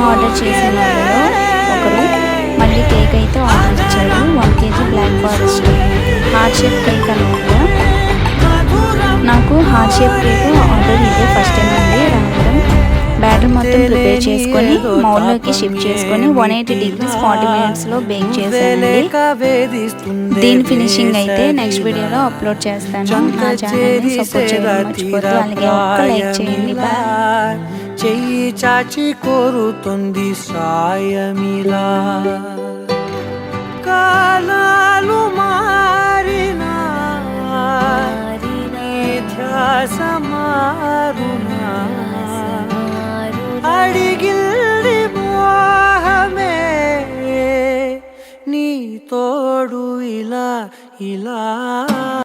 Order చేసిన వాళ్ళలో ఒకరు మళ్ళీ కేక్ అయితే ఆర్డర్ ఇచ్చాడు. 1 kg black forest heart shape cake అనమాట. నాకు హార్ట్ షేప్ కేక్ ఆర్డర్ ఇదే ఫస్ట్ టైం అండి రావడం. బ్యాటర్ మొత్తం ప్రిపేర్ చేసుకొని మౌల్లోకి షిఫ్ట్ చేసుకొని 180 degrees 40 minutesలో బేక్ చేశానండి. దీని ఫినిషింగ్ అయితే నెక్స్ట్ వీడియోలో అప్లోడ్ చేస్తాను. నా ఛానల్ని సపోర్ట్ చేయడం మర్చిపోద్దు. అలాగే ఒక్క లైక్ చేయండి. బాయ్. చెయ్యి చాచి కోరుతుంది సాయమిలా కాలాలు మా